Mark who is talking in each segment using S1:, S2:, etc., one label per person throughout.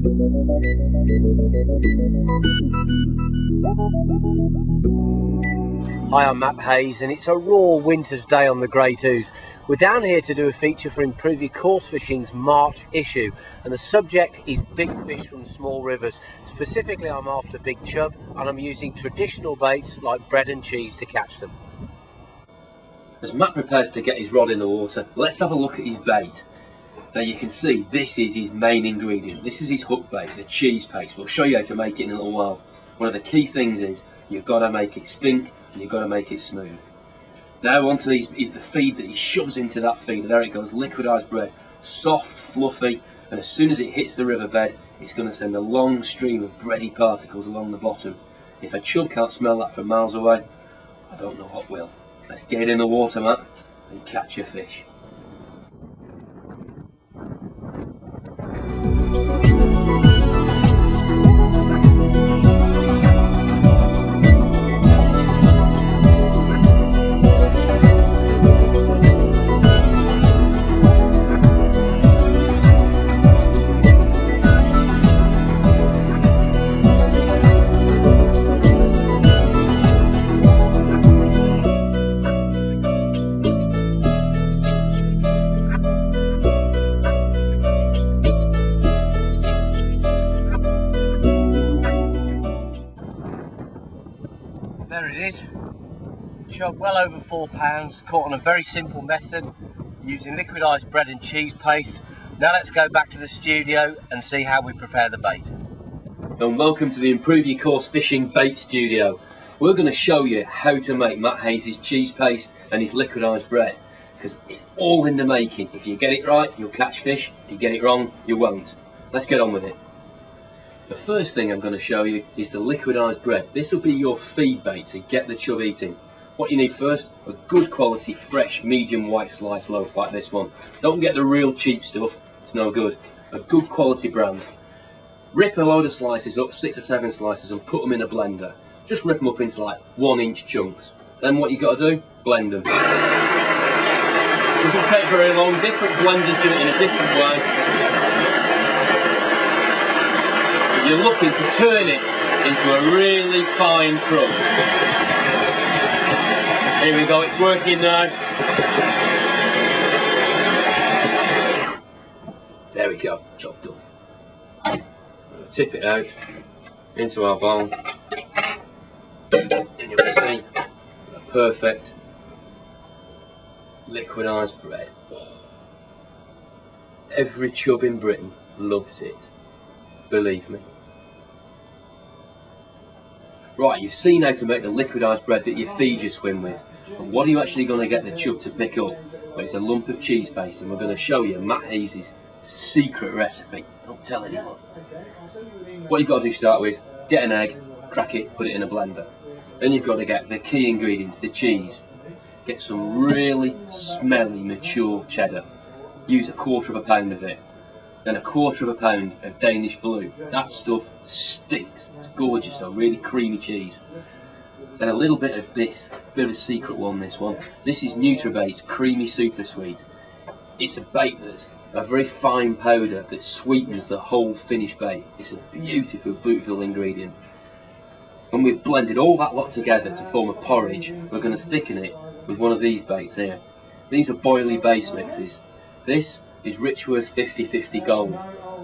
S1: Hi, I'm Matt Hayes and it's a raw winter's day on the Great Ouse. We're down here to do a feature for Improve Your Course Fishing's March issue, and the subject is big fish from small rivers. Specifically, I'm after big chub and I'm using traditional baits like bread and cheese to catch them. As Matt prepares to get his rod in the water, let's have a look at his bait. Now you can see this is his main ingredient. This is his hook bait, the cheese paste. We'll show you how to make it in a little while. One of the key things is you've got to make it stink and you've got to make it smooth. Now onto the feed that he shoves into that feed. There it goes, liquidized bread. Soft, fluffy, and as soon as it hits the riverbed, it's going to send a long stream of bready particles along the bottom. If a chub can't smell that from miles away, I don't know what will. Let's get in the water, Matt, and catch your fish. There it is, chub well over 4 pounds, caught on a very simple method using liquidized bread and cheese paste. Now let's go back to the studio and see how we prepare the bait. And welcome to the Improve Your Course Fishing Bait Studio. We're going to show you how to make Matt Hayes' cheese paste and his liquidized bread, because it's all in the making. If you get it right, you'll catch fish. If you get it wrong, you won't. Let's get on with it. The first thing I'm going to show you is the liquidized bread. This will be your feed bait to get the chub eating. What you need first, a good quality, fresh, medium white slice loaf like this one. Don't get the real cheap stuff, it's no good. A good quality brand. Rip a load of slices up, 6 or 7 slices, and put them in a blender. Just rip them up into like 1-inch chunks. Then what you got to do, blend them. Doesn't take very long, different blenders do it in a different way. You're looking to turn it into a really fine crumb. Here we go, it's working now. There we go, job done. Tip it out into our bowl, and you'll see a perfect liquidized bread. Every chub in Britain loves it, believe me. Right, you've seen how to make the liquidized bread that you feed your swim with. And what are you actually going to get the chub to pick up? Well, it's a lump of cheese paste, and we're going to show you Matt Hayes' secret recipe. Don't tell anyone. What you've got to do to start with, get an egg, crack it, put it in a blender. Then you've got to get the key ingredients, the cheese. Get some really smelly, mature cheddar. Use 1/4 pound of it. Then 1/4 pound of Danish blue. That stuff stinks. It's gorgeous though, really creamy cheese. Then a little bit of this, bit of a secret one, this one. This is Nutribait's Creamy Super Sweet. It's a bait that's a very fine powder that sweetens the whole finished bait. It's a beautiful, beautiful ingredient. When we've blended all that lot together to form a porridge, we're going to thicken it with one of these baits here. These are boilie base mixes. This is Richworth 50/50 Gold,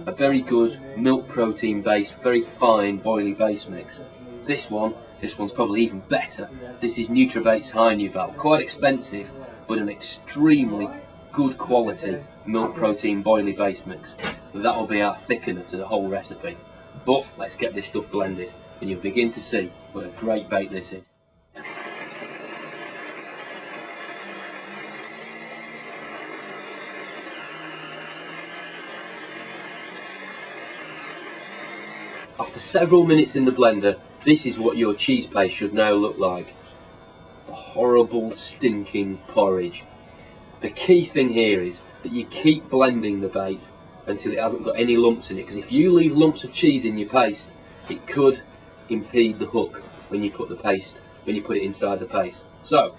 S1: a very good milk protein based, very fine boilie base mix. This one's probably even better. This is Nutribait's High Nouvel, quite expensive, but an extremely good quality milk protein boilie base mix. That will be our thickener to the whole recipe. But let's get this stuff blended, and you'll begin to see what a great bait this is. After several minutes in the blender, this is what your cheese paste should now look like. A horrible, stinking porridge. The key thing here is that you keep blending the bait until it hasn't got any lumps in it, because if you leave lumps of cheese in your paste, it could impede the hook when you put it inside the paste. So,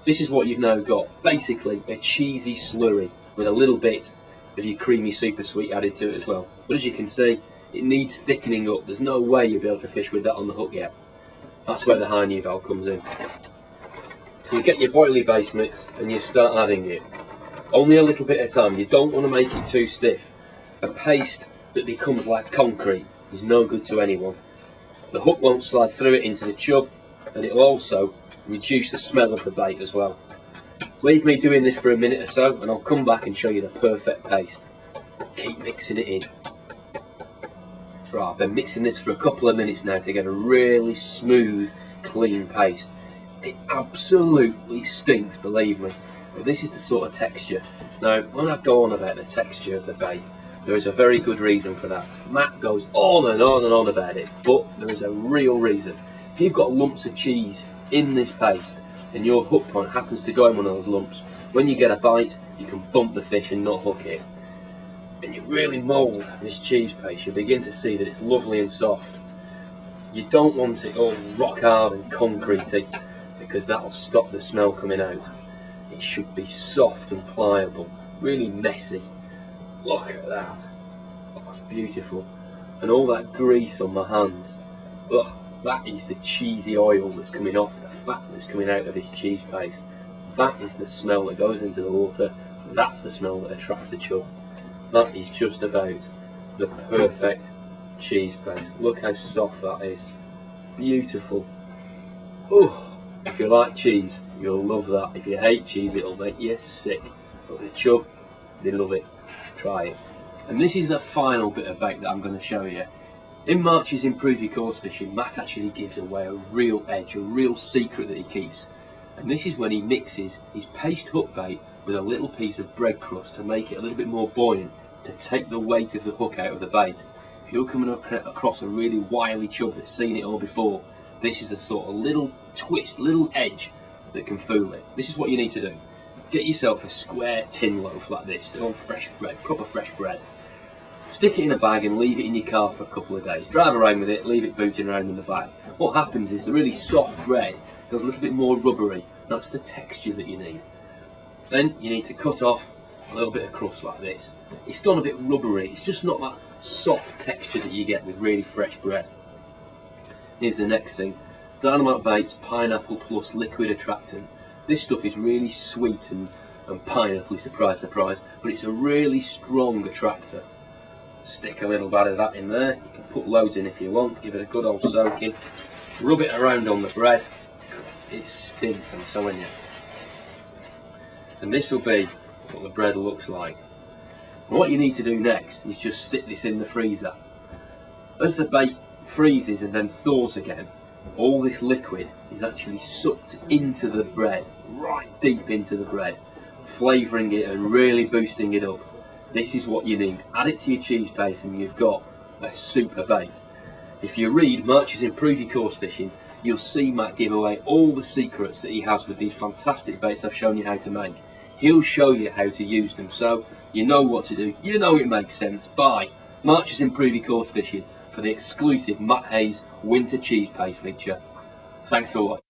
S1: this is what you've now got. Basically, a cheesy slurry with a little bit of your creamy super sweet added to it as well. But as you can see, It needs thickening up. There's no way you'll be able to fish with that on the hook yet. That's where the high new valve comes in. So you get your boilie base mix and you start adding it. Only a little bit at a time. You don't want to make it too stiff. A paste that becomes like concrete is no good to anyone. The hook won't slide through it into the chub, and it will also reduce the smell of the bait as well. Leave me doing this for a minute or so and I'll come back and show you the perfect paste. Keep mixing it in. Right, I've been mixing this for a couple of minutes now to get a really smooth, clean paste. It absolutely stinks, believe me, but this is the sort of texture. Now, when I go on about the texture of the bait, there is a very good reason for that. Matt goes on and on and on about it, but there is a real reason. If you've got lumps of cheese in this paste and your hook point happens to go in one of those lumps, when you get a bite, you can bump the fish and not hook it. And you really mould this cheese paste, you begin to see that it's lovely and soft. You don't want it all rock hard and concretey, because that'll stop the smell coming out. It should be soft and pliable, really messy. Look at that. Oh, that's beautiful. And all that grease on my hands. Ugh, that is the cheesy oil that's coming off, the fat that's coming out of this cheese paste. That is the smell that goes into the water. That's the smell that attracts the chub. That is just about the perfect cheese paste. Look how soft that is. Beautiful. Oh, if you like cheese, you'll love that. If you hate cheese, it'll make you sick. But the chub, they love it. Try it. And this is the final bit of bait that I'm going to show you. In March's Improve Your Course Fishing, Matt actually gives away a real edge, a real secret that he keeps. And this is when he mixes his paste hook bait with a little piece of bread crust to make it a little bit more buoyant, to take the weight of the hook out of the bait. If you're coming across a really wily chub that's seen it all before, this is the sort of little twist, little edge that can fool it. This is what you need to do. Get yourself a square tin loaf like this, all fresh bread, proper fresh bread. Stick it in a bag and leave it in your car for a couple of days. Drive around with it, leave it booting around in the bag. What happens is the really soft bread goes a little bit more rubbery. That's the texture that you need. Then you need to cut off a little bit of crust like this. It's gone a bit rubbery. It's just not that soft texture that you get with really fresh bread. Here's the next thing. Dynamite Bait's Pineapple Plus Liquid Attractant. This stuff is really sweet and pineapple-y, surprise, surprise, but it's a really strong attractor. Stick a little bit of that in there. You can put loads in if you want. Give it a good old soaking. Rub it around on the bread. It stinks, I'm telling you. And this will be what the bread looks like. And what you need to do next is just stick this in the freezer. As the bait freezes and then thaws again, all this liquid is actually sucked into the bread, right deep into the bread, flavouring it and really boosting it up. This is what you need. Add it to your cheese paste and you've got a super bait. If you read March's Improve Your Course Fishing, you'll see Matt give away all the secrets that he has with these fantastic baits I've shown you how to make. He'll show you how to use them, so you know what to do, you know it makes sense. Buy March's Improve Your Course Fishing for the exclusive Matt Hayes Winter Cheese Paste feature. Thanks for watching.